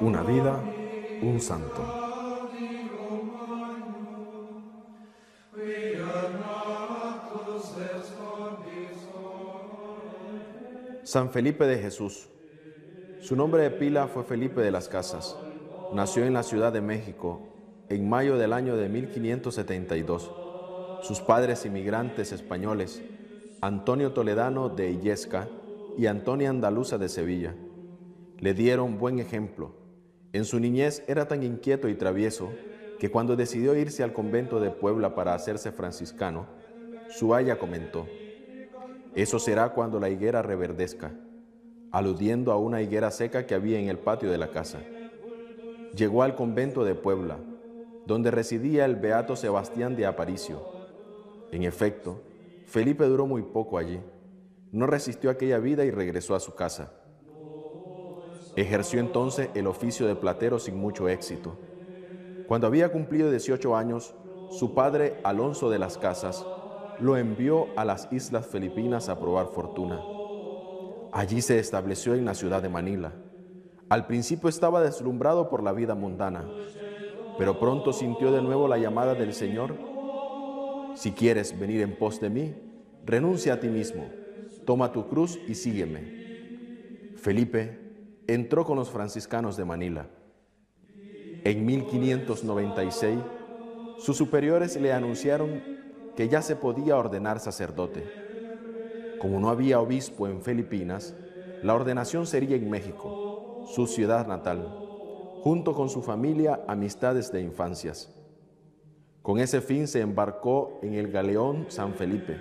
Una vida, un santo. San Felipe de Jesús. Su nombre de pila fue Felipe de las Casas. Nació en la Ciudad de México en mayo del año de 1572. Sus padres inmigrantes españoles, Antonio Toledano de Illesca y Antonia Andaluza de Sevilla, le dieron buen ejemplo. En su niñez era tan inquieto y travieso que cuando decidió irse al convento de Puebla para hacerse franciscano, su aya comentó: «Eso será cuando la higuera reverdezca», aludiendo a una higuera seca que había en el patio de la casa. Llegó al convento de Puebla, donde residía el beato Sebastián de Aparicio. En efecto, Felipe duró muy poco allí. No resistió aquella vida y regresó a su casa. Ejerció entonces el oficio de platero sin mucho éxito. Cuando había cumplido 18 años, su padre, Alonso de las Casas, lo envió a las Islas Filipinas a probar fortuna. Allí se estableció en la ciudad de Manila. Al principio estaba deslumbrado por la vida mundana, pero pronto sintió de nuevo la llamada del Señor: «Si quieres venir en pos de mí, renuncia a ti mismo, toma tu cruz y sígueme». Felipe entró con los franciscanos de Manila. En 1596, sus superiores le anunciaron que ya se podía ordenar sacerdote. Como no había obispo en Filipinas, la ordenación sería en México, su ciudad natal, junto con su familia, amistades de infancias. Con ese fin se embarcó en el galeón San Felipe,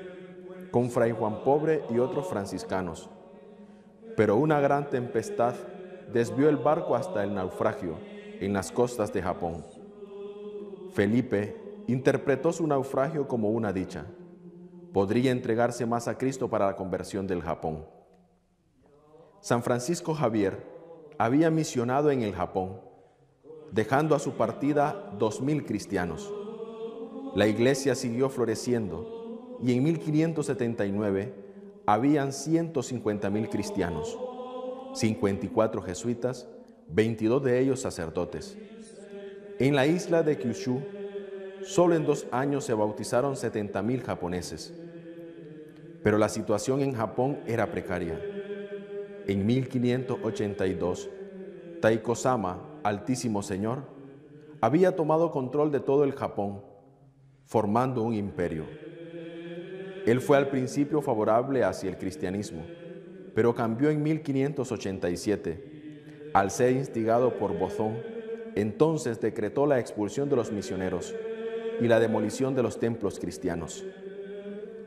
con Fray Juan Pobre y otros franciscanos. Pero una gran tempestad desvió el barco hasta el naufragio en las costas de Japón. Felipe interpretó su naufragio como una dicha. Podría entregarse más a Cristo para la conversión del Japón. San Francisco Javier había misionado en el Japón, dejando a su partida 2000 cristianos. La iglesia siguió floreciendo y en 1579 habían 150,000 cristianos, 54 jesuitas, 22 de ellos sacerdotes. En la isla de Kyushu, solo en 2 años se bautizaron 70,000 japoneses. Pero la situación en Japón era precaria. En 1582, Taiko-sama, Altísimo Señor, había tomado control de todo el Japón, formando un imperio. Él fue al principio favorable hacia el cristianismo, pero cambió en 1587. Al ser instigado por Bozón, entonces decretó la expulsión de los misioneros y la demolición de los templos cristianos.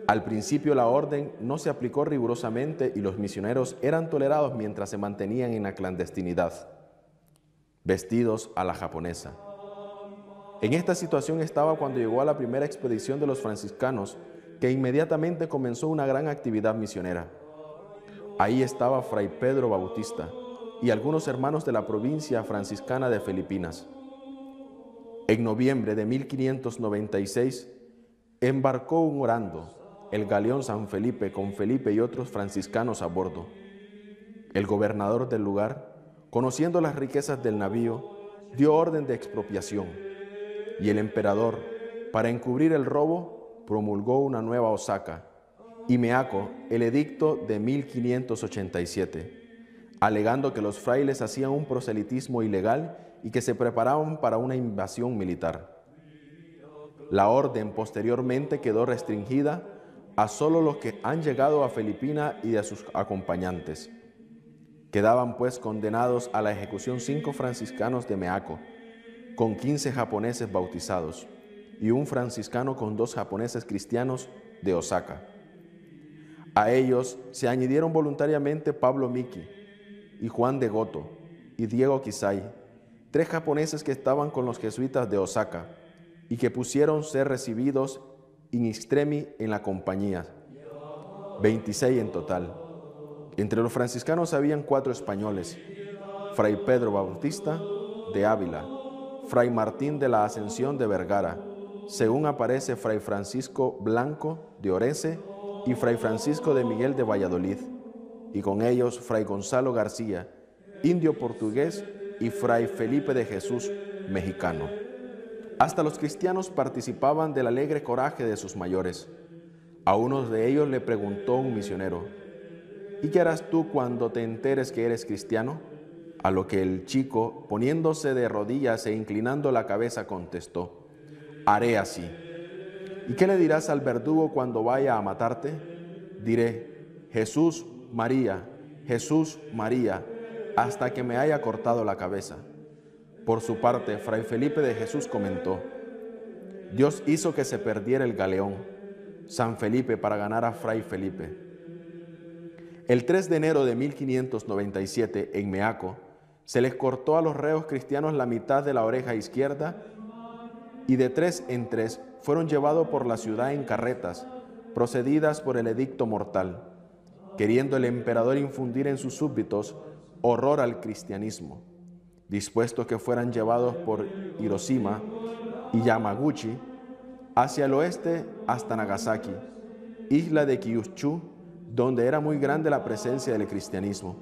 Al principio la orden no se aplicó rigurosamente y los misioneros eran tolerados mientras se mantenían en la clandestinidad, vestidos a la japonesa. En esta situación estaba cuando llegó a la primera expedición de los franciscanos, que inmediatamente comenzó una gran actividad misionera. Ahí estaba Fray Pedro Bautista y algunos hermanos de la provincia franciscana de Filipinas. En noviembre de 1596, embarcó un orando, el galeón San Felipe, con Felipe y otros franciscanos a bordo. El gobernador del lugar, conociendo las riquezas del navío, dio orden de expropiación, y el emperador, para encubrir el robo, promulgó una nueva Osaka, y Meako el edicto de 1587, alegando que los frailes hacían un proselitismo ilegal y que se preparaban para una invasión militar. La orden posteriormente quedó restringida a solo los que han llegado a Filipinas y a sus acompañantes. Quedaban pues condenados a la ejecución 5 franciscanos de Meako, con 15 japoneses bautizados, y un franciscano con 2 japoneses cristianos de Osaka. A ellos se añadieron voluntariamente Pablo Miki y Juan de Goto y Diego Kisai, 3 japoneses que estaban con los jesuitas de Osaka y que pusieron ser recibidos in extremi en la compañía, 26 en total. Entre los franciscanos habían 4 españoles: Fray Pedro Bautista de Ávila, Fray Martín de la Ascensión de Vergara, según aparece Fray Francisco Blanco de Orese y Fray Francisco de Miguel de Valladolid, y con ellos Fray Gonzalo García, indio portugués, y Fray Felipe de Jesús, mexicano. Hasta los cristianos participaban del alegre coraje de sus mayores. A uno de ellos le preguntó un misionero: ¿y qué harás tú cuando te enteres que eres cristiano? A lo que el chico, poniéndose de rodillas e inclinando la cabeza, contestó: haré así. ¿Y qué le dirás al verdugo cuando vaya a matarte? Diré: Jesús, María, hasta que me haya cortado la cabeza. Por su parte, Fray Felipe de Jesús comentó: Dios hizo que se perdiera el galeón, San Felipe, para ganar a Fray Felipe. El 3 de enero de 1597, en Meaco, se les cortó a los reos cristianos la mitad de la oreja izquierda y de 3 en 3 fueron llevados por la ciudad en carretas, procedidas por el edicto mortal, queriendo el emperador infundir en sus súbditos horror al cristianismo, dispuesto que fueran llevados por Hiroshima y Yamaguchi hacia el oeste hasta Nagasaki, isla de Kyushu, donde era muy grande la presencia del cristianismo.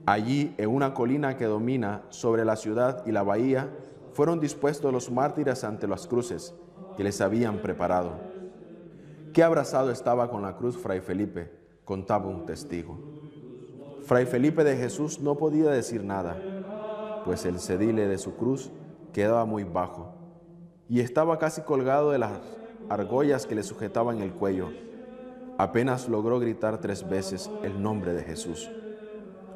Allí, en una colina que domina sobre la ciudad y la bahía, fueron dispuestos los mártires ante las cruces que les habían preparado. Qué abrazado estaba con la cruz Fray Felipe, contaba un testigo. Fray Felipe de Jesús no podía decir nada, pues el cedile de su cruz quedaba muy bajo y estaba casi colgado de las argollas que le sujetaban el cuello. Apenas logró gritar 3 veces el nombre de Jesús,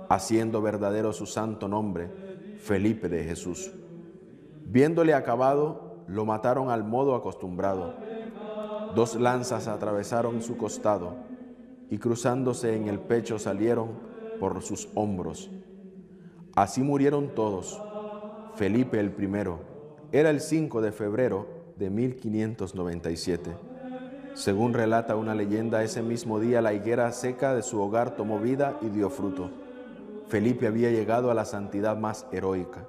haciendo verdadero su santo nombre, Felipe de Jesús. Viéndole acabado, lo mataron al modo acostumbrado. 2 lanzas atravesaron su costado y cruzándose en el pecho salieron por sus hombros. Así murieron todos. Felipe el primero era el 5 de febrero de 1597. Según relata una leyenda, ese mismo día la higuera seca de su hogar tomó vida y dio fruto. Felipe había llegado a la santidad más heroica.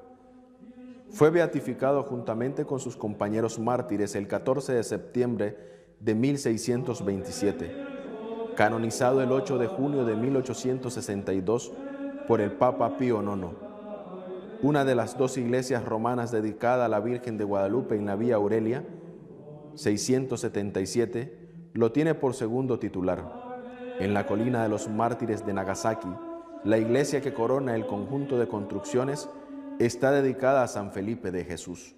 Fue beatificado juntamente con sus compañeros mártires el 14 de septiembre de 1627, canonizado el 8 de junio de 1862 por el Papa Pío IX. Una de las 2 iglesias romanas dedicada a la Virgen de Guadalupe en la Vía Aurelia, 677, lo tiene por segundo titular. En la colina de los mártires de Nagasaki, la iglesia que corona el conjunto de construcciones está dedicada a San Felipe de Jesús.